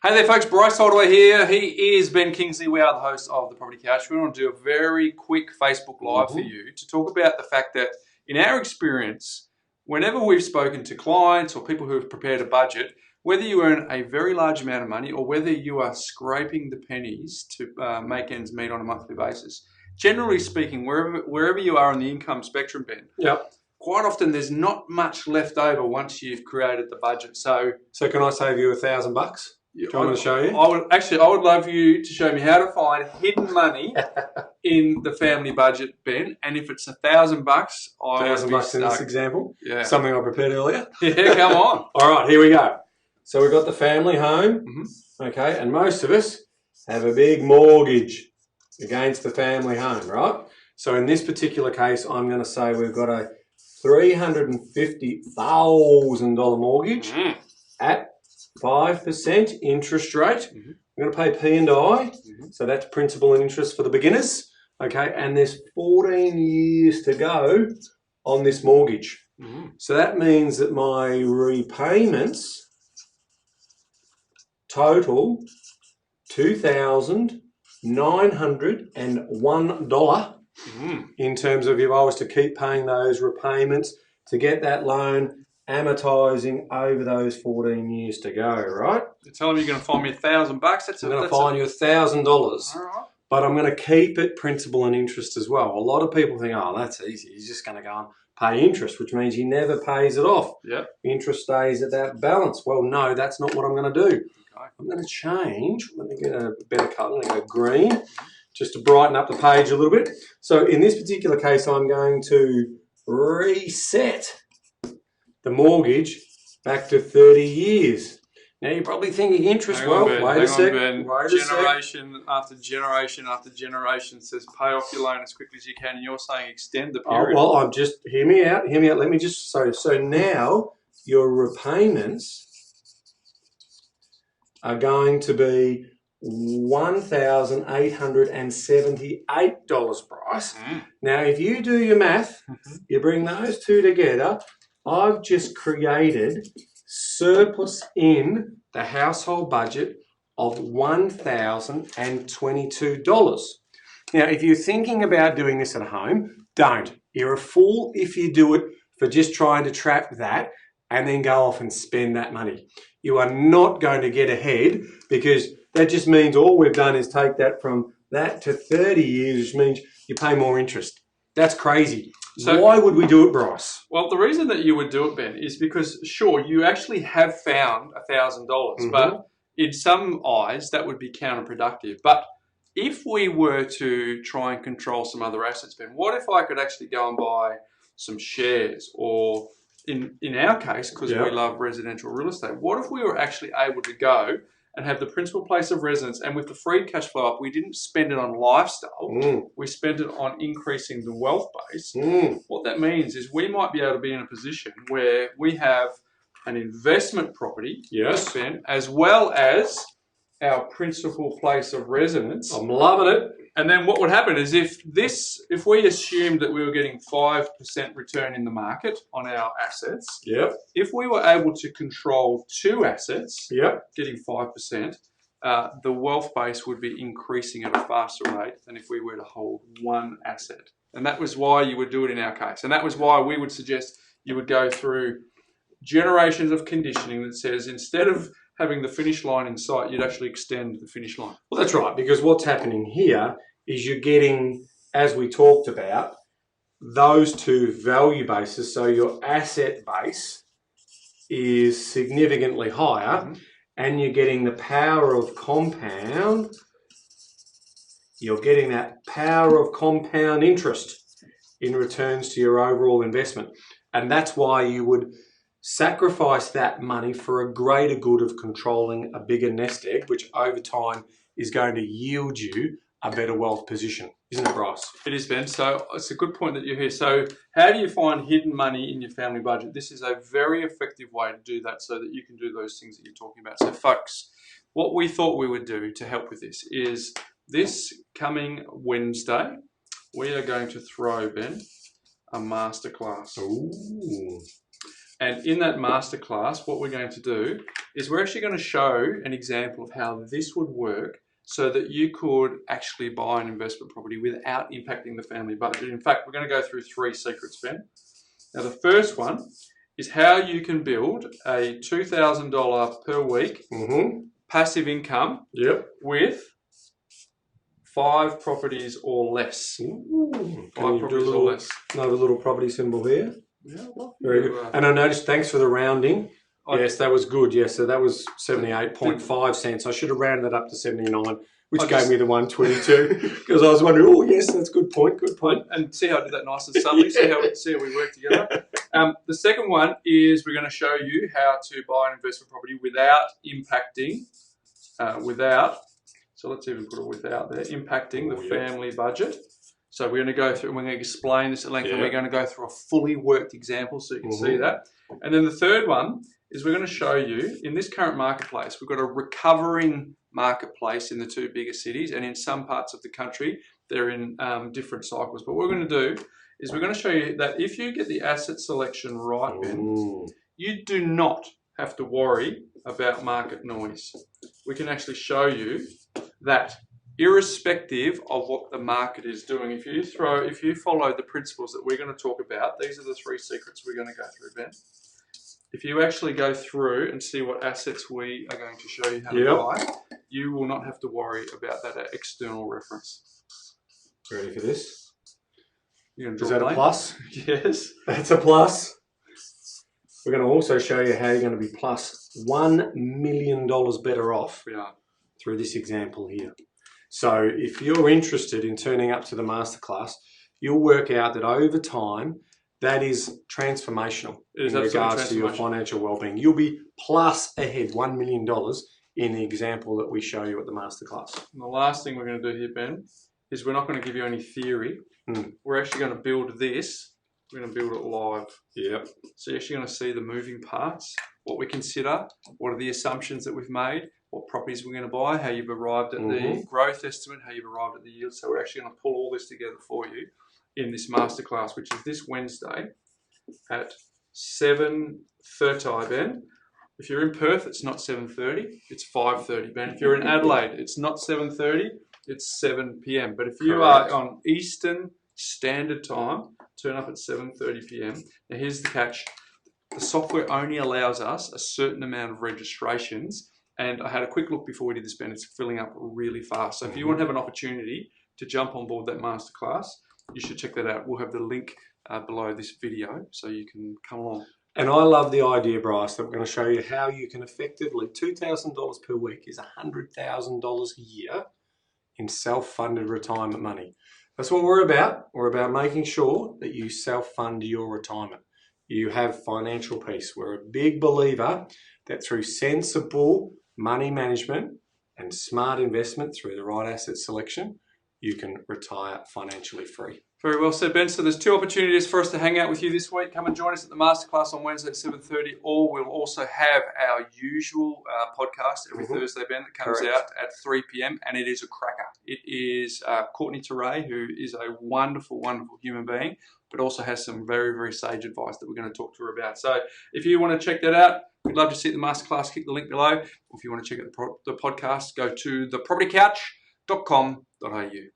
Hey there folks, Bryce Holdaway here. He is Ben Kingsley. We are the hosts of The Property Couch. We want to do a very quick Facebook Live for you to talk about the fact that in our experience, whenever we've spoken to clients or people who have prepared a budget, whether you earn a very large amount of money or whether you are scraping the pennies to make ends meet on a monthly basis, generally speaking, wherever you are on the income spectrum, Ben, quite often there's not much left over once you've created the budget. So can I save you $1,000? Do you want me to show you? I would love you to show me how to find hidden money in the family budget, Ben. And if it's $1,000, $1,000 in this example. Yeah. Something I prepared earlier. Yeah, come on. All right, here we go. So we've got the family home, okay, and most of us have a big mortgage against the family home, right? So in this particular case, I'm going to say we've got a $350,000 mortgage at 5% interest rate. We're going to pay P&I, so that's principal and interest for the beginners, okay, and there's 14 years to go on this mortgage. So that means that my repayments total $2,901 in terms of if I was to keep paying those repayments to get that loan amortizing over those 14 years to go, right? You're telling me you're going to find me $1,000? I'm going to find you $1,000, but I'm going to keep it principal and interest as well. A lot of people think, oh, that's easy. He's just going to go and pay interest, which means he never pays it off. Interest stays at that balance. Well, no, that's not what I'm going to do. I'm going to change. Let me get a better colour. I'm going to go green just to brighten up the page a little bit. So in this particular case, I'm going to reset the mortgage back to 30 years. Now you're probably thinking interest, wait a second. Generation after generation after generation says pay off your loan as quickly as you can, and you're saying extend the period. Oh, well, I'm just, hear me out. Let me just, so now your repayments are going to be $1,878 price. Now, if you do your math, you bring those two together, I've just created surplus in the household budget of $1,022. Now, if you're thinking about doing this at home, don't. You're a fool if you do it for just trying to trap that and then go off and spend that money. You are not going to get ahead because that just means all we've done is take that from that to 30 years, which means you pay more interest. That's crazy. So why would we do it, Bryce? Well, the reason that you would do it, Ben, is because, sure, you actually have found $1,000, but in some eyes, that would be counterproductive. But if we were to try and control some other assets, Ben, what if I could actually go and buy some shares or, in our case, because we love residential real estate, what if we were actually able to go and have the principal place of residence, and with the free cash flow up, we didn't spend it on lifestyle, we spent it on increasing the wealth base. What that means is we might be able to be in a position where we have an investment property, Ben, as well as our principal place of residence. I'm loving it. And then what would happen is if we assumed that we were getting 5% return in the market on our assets, if we were able to control two assets, getting 5%, the wealth base would be increasing at a faster rate than if we were to hold one asset. And that was why you would do it in our case. And that was why we would suggest you would go through generations of conditioning that says instead of having the finish line in sight, you'd actually extend the finish line. Well, that's right, because what's happening here is you're getting, as we talked about, those two value bases. So your asset base is significantly higher and you're getting the power of compound. You're getting that power of compound interest in returns to your overall investment. And that's why you would sacrifice that money for a greater good of controlling a bigger nest egg, which over time is going to yield you a better wealth position. Isn't it, Bryce? It is, Ben. So it's a good point that you're here. So how do you find hidden money in your family budget? This is a very effective way to do that so that you can do those things that you're talking about. So folks, what we thought we would do to help with this is this coming Wednesday, we are going to throw, Ben, a masterclass. And in that masterclass, what we're going to do is we're actually going to show an example of how this would work so that you could actually buy an investment property without impacting the family budget. In fact, we're going to go through 3 secrets, Ben. Now, the first one is how you can build a $2,000 per week passive income with 5 properties or less. Ooh. Can you do another little property symbol here? Yeah, well, very good. And I noticed, thanks for the rounding. Yes, that was good. Yes, so that was 78.5 cents. I should have rounded that up to 79, which gave me the 122 because I was wondering, oh, yes, that's a good point, good point. And see how I did that nice and subtly, see how we work together. The second one is we're going to show you how to buy an investment property without impacting, so let's even put it without there, impacting the family budget. So we're going to go through, and we're going to explain this at length, and we're going to go through a fully worked example so you can see that. And then the third one is we're going to show you, in this current marketplace, we've got a recovering marketplace in the 2 biggest cities, and in some parts of the country, they're in different cycles. But what we're going to do is we're going to show you that if you get the asset selection right, Ben, you do not have to worry about market noise. We can actually show you that irrespective of what the market is doing, if you follow the principles that we're going to talk about, these are the 3 secrets we're going to go through, Ben. If you actually go through and see what assets we are going to show you how to buy, you will not have to worry about that external reference. Ready for this? Is that a plus? Yes. That's a plus. We're going to also show you how you're going to be plus $1 million better off through this example here. So if you're interested in turning up to the masterclass, you'll work out that over time, that is transformational in regards to your financial well-being. You'll be plus ahead $1 million in the example that we show you at the masterclass. And the last thing we're going to do here, Ben, is we're not going to give you any theory. We're actually going to build this. We're going to build it live. Yep. So you're actually going to see the moving parts, what we consider, what are the assumptions that we've made, what properties we're going to buy, how you've arrived at the growth estimate, how you've arrived at the yield. So we're actually going to pull all this together for you in this masterclass, which is this Wednesday at 7:30, Ben. If you're in Perth, it's not 7:30, it's 5:30, Ben. If you're in Adelaide, it's not 7:30, it's 7 p.m. But if you are on Eastern Standard Time, turn up at 7:30 p.m. Now here's the catch. The software only allows us a certain amount of registrations, and I had a quick look before we did this, Ben. It's filling up really fast. So if you want to have an opportunity to jump on board that masterclass, you should check that out. We'll have the link below this video so you can come along. And I love the idea, Bryce, that we're going to show you how you can effectively, $2,000 per week is $100,000 a year in self-funded retirement money. That's what we're about. We're about making sure that you self-fund your retirement. You have financial peace. We're a big believer that through sensible money management and smart investment through the right asset selection, you can retire financially free. Very well said, Ben. So there's 2 opportunities for us to hang out with you this week. Come and join us at the masterclass on Wednesday at 7:30, or we'll also have our usual podcast every Thursday, Ben, that comes out at 3 p.m. and it is a cracker. It is Courtney Teray, who is a wonderful, wonderful human being, but also has some very, very sage advice that we're going to talk to her about. So if you want to check that out, we'd love to see the masterclass. Click the link below. Or if you want to check out the podcast, go to thepropertycouch.com.au.